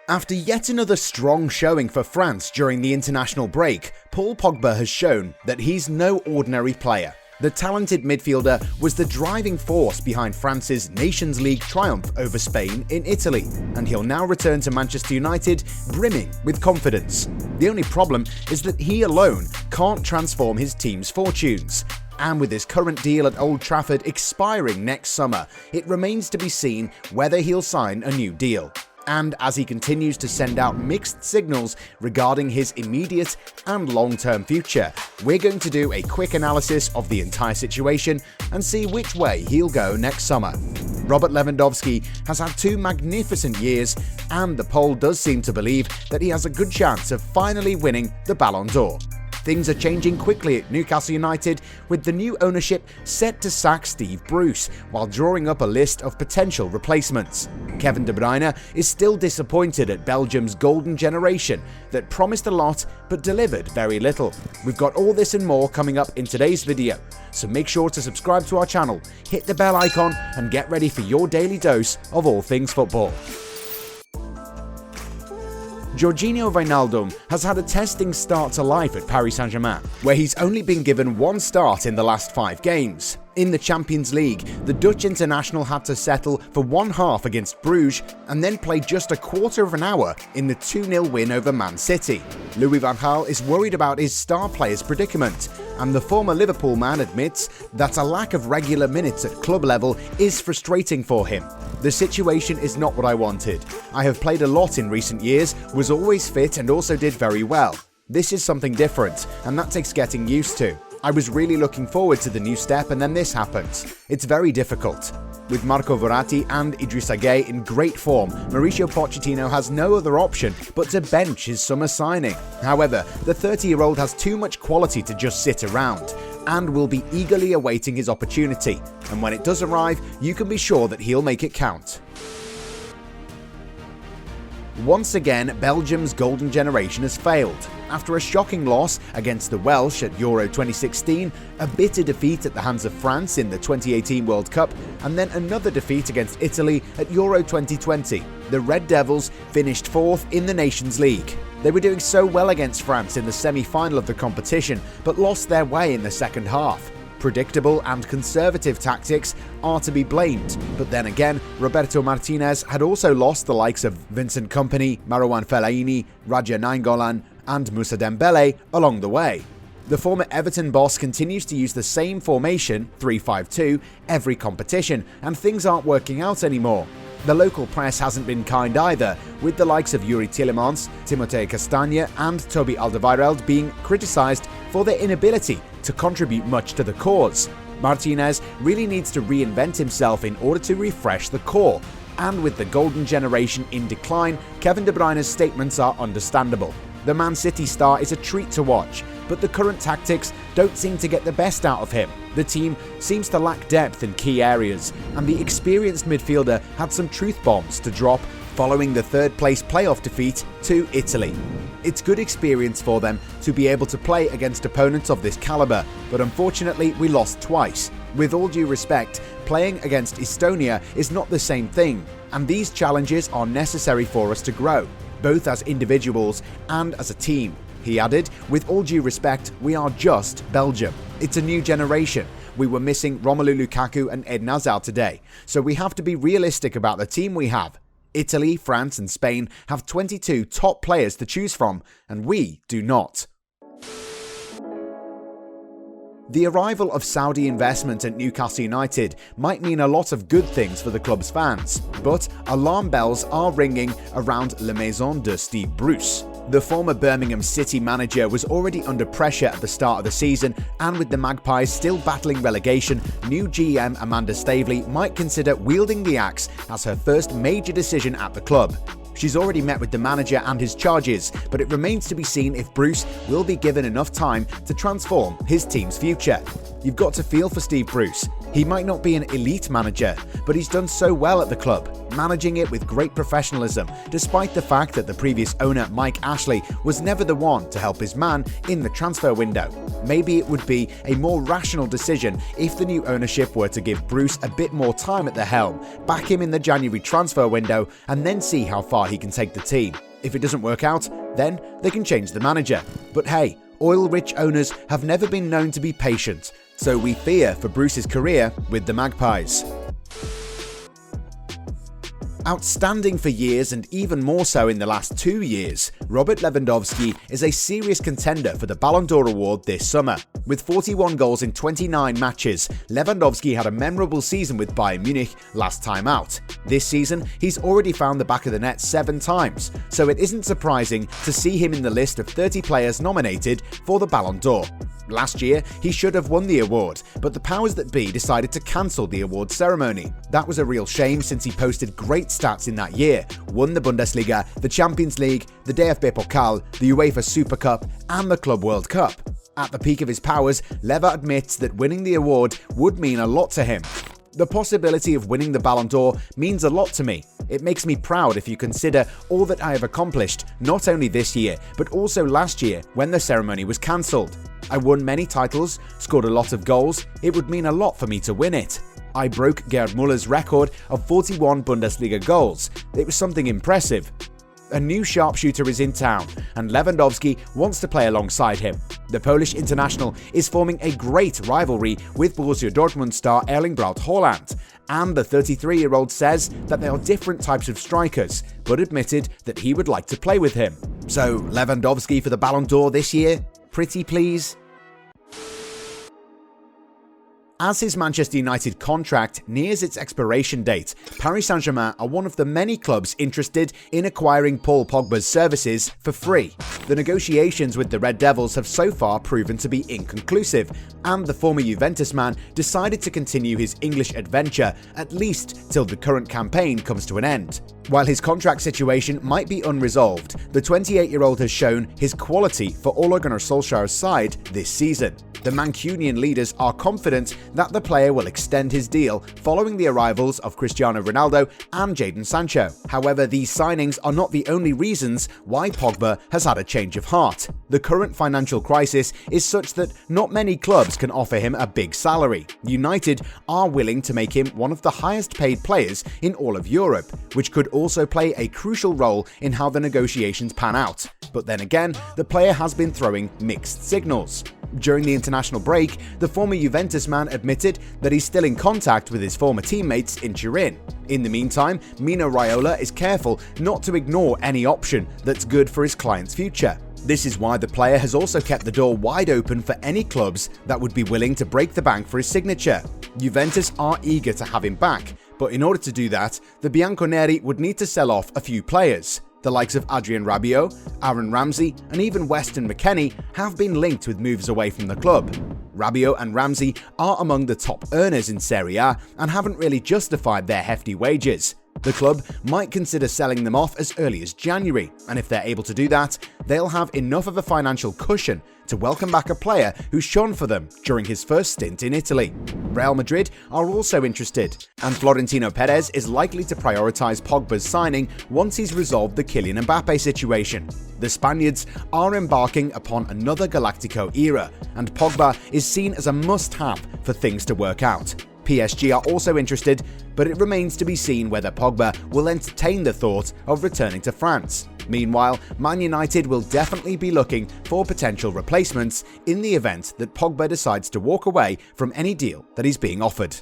After yet another strong showing for France during the international break, Paul Pogba has shown that he's no ordinary player. The talented midfielder was the driving force behind France's Nations League triumph over Spain in Italy, and he'll now return to Manchester United brimming with confidence. The only problem is that he alone can't transform his team's fortunes. And with his current deal at Old Trafford expiring next summer, it remains to be seen whether he'll sign a new deal. And as he continues to send out mixed signals regarding his immediate and long-term future, we're going to do a quick analysis of the entire situation and see which way he'll go next summer. Robert Lewandowski has had 2 magnificent years, and the poll does seem to believe that he has a good chance of finally winning the Ballon d'Or. Things are changing quickly at Newcastle United, with the new ownership set to sack Steve Bruce while drawing up a list of potential replacements. Kevin De Bruyne is still disappointed at Belgium's golden generation that promised a lot but delivered very little. We've got all this and more coming up in today's video, so make sure to subscribe to our channel, hit the bell icon and get ready for your daily dose of all things football. Georginio Wijnaldum has had a testing start to life at Paris Saint-Germain, where he's only been given 1 start in the last 5 games. In the Champions League, the Dutch international had to settle for 1 half against Bruges and then played just a quarter of an hour in the 2-0 win over Man City. Louis van Gaal is worried about his star player's predicament, and the former Liverpool man admits that a lack of regular minutes at club level is frustrating for him. The situation is not what I wanted. I have played a lot in recent years, was always fit and also did very well. This is something different, and that takes getting used to. I was really looking forward to the new step and then this happens. It's very difficult. With Marco Verratti and Idrissa Gueye in great form, Mauricio Pochettino has no other option but to bench his summer signing. However, the 30-year-old has too much quality to just sit around and will be eagerly awaiting his opportunity. And when it does arrive, you can be sure that he'll make it count. Once again, Belgium's golden generation has failed. After a shocking loss against the Welsh at Euro 2016, a bitter defeat at the hands of France in the 2018 World Cup, and then another defeat against Italy at Euro 2020, the Red Devils finished 4th in the Nations League. They were doing so well against France in the semi-final of the competition, but lost their way in the second half. Predictable and conservative tactics are to be blamed, but then again, Roberto Martinez had also lost the likes of Vincent Kompany, Marouane Fellaini, Radja Nainggolan and Moussa Dembele along the way. The former Everton boss continues to use the same formation, 3-5-2, every competition, and things aren't working out anymore. The local press hasn't been kind either, with the likes of Yuri Tielemans, Timothée Castagne and Toby Alderweireld being criticised for their inability to contribute much to the cause. Martinez really needs to reinvent himself in order to refresh the core, and with the golden generation in decline, Kevin De Bruyne's statements are understandable. The Man City star is a treat to watch, but the current tactics don't seem to get the best out of him. The team seems to lack depth in key areas, and the experienced midfielder had some truth bombs to drop following the 3rd place playoff defeat to Italy. It's good experience for them to be able to play against opponents of this caliber, but unfortunately we lost twice. With all due respect, playing against Estonia is not the same thing, and these challenges are necessary for us to grow, both as individuals and as a team. He added, with all due respect, we are just Belgium. It's a new generation. We were missing Romelu Lukaku and Eden Hazard today, so we have to be realistic about the team we have. Italy, France and Spain have 22 top players to choose from, and we do not. The arrival of Saudi investment at Newcastle United might mean a lot of good things for the club's fans, but alarm bells are ringing around La Maison de Steve Bruce. The former Birmingham City manager was already under pressure at the start of the season, and with the Magpies still battling relegation, new GM Amanda Staveley might consider wielding the axe as her first major decision at the club. She's already met with the manager and his charges, but it remains to be seen if Bruce will be given enough time to transform his team's future. You've got to feel for Steve Bruce. He might not be an elite manager, but he's done so well at the club, managing it with great professionalism, despite the fact that the previous owner, Mike Ashley, was never the one to help his man in the transfer window. Maybe it would be a more rational decision if the new ownership were to give Bruce a bit more time at the helm, back him in the January transfer window, and then see how far he can take the team. If it doesn't work out, then they can change the manager. But hey, oil-rich owners have never been known to be patient, so we fear for Bruce's career with the Magpies. Outstanding for years and even more so in the last 2 years, Robert Lewandowski is a serious contender for the Ballon d'Or award this summer. With 41 goals in 29 matches, Lewandowski had a memorable season with Bayern Munich last time out. This season, he's already found the back of the net 7 times, so it isn't surprising to see him in the list of 30 players nominated for the Ballon d'Or. Last year, he should have won the award, but the powers that be decided to cancel the award ceremony. That was a real shame since he posted great stats in that year, won the Bundesliga, the Champions League, the DFB Pokal, the UEFA Super Cup, and the Club World Cup. At the peak of his powers, Lever admits that winning the award would mean a lot to him. The possibility of winning the Ballon d'Or means a lot to me. It makes me proud if you consider all that I have accomplished, not only this year, but also last year when the ceremony was cancelled. I won many titles, scored a lot of goals. It would mean a lot for me to win it. I broke Gerd Muller's record of 41 Bundesliga goals. It was something impressive. A new sharpshooter is in town, and Lewandowski wants to play alongside him. The Polish international is forming a great rivalry with Borussia Dortmund star Erling Braut Haaland, and the 33-year-old says that they are different types of strikers, but admitted that he would like to play with him. So, Lewandowski for the Ballon d'Or this year? Pretty please? As his Manchester United contract nears its expiration date, Paris Saint-Germain are one of the many clubs interested in acquiring Paul Pogba's services for free. The negotiations with the Red Devils have so far proven to be inconclusive, and the former Juventus man decided to continue his English adventure at least till the current campaign comes to an end. While his contract situation might be unresolved, the 28-year-old has shown his quality for Ole Gunnar Solskjaer's side this season. The Mancunian leaders are confident that the player will extend his deal following the arrivals of Cristiano Ronaldo and Jadon Sancho. However, these signings are not the only reasons why Pogba has had a change of heart. The current financial crisis is such that not many clubs can offer him a big salary. United are willing to make him one of the highest paid players in all of Europe, which could also play a crucial role in how the negotiations pan out. But then again, the player has been throwing mixed signals. During the international break, the former Juventus man admitted that he's still in contact with his former teammates in Turin. In the meantime, Mino Raiola is careful not to ignore any option that's good for his client's future. This is why the player has also kept the door wide open for any clubs that would be willing to break the bank for his signature. Juventus are eager to have him back, but in order to do that, the Bianconeri would need to sell off a few players. The likes of Adrien Rabiot, Aaron Ramsey, and even Weston McKennie have been linked with moves away from the club. Rabiot and Ramsey are among the top earners in Serie A and haven't really justified their hefty wages. The club might consider selling them off as early as January, and if they're able to do that, they'll have enough of a financial cushion to welcome back a player who shone for them during his first stint in Italy. Real Madrid are also interested, and Florentino Perez is likely to prioritise Pogba's signing once he's resolved the Kylian Mbappe situation. The Spaniards are embarking upon another Galactico era, and Pogba is seen as a must-have for things to work out. PSG are also interested, but it remains to be seen whether Pogba will entertain the thought of returning to France. Meanwhile, Man United will definitely be looking for potential replacements in the event that Pogba decides to walk away from any deal that he's being offered.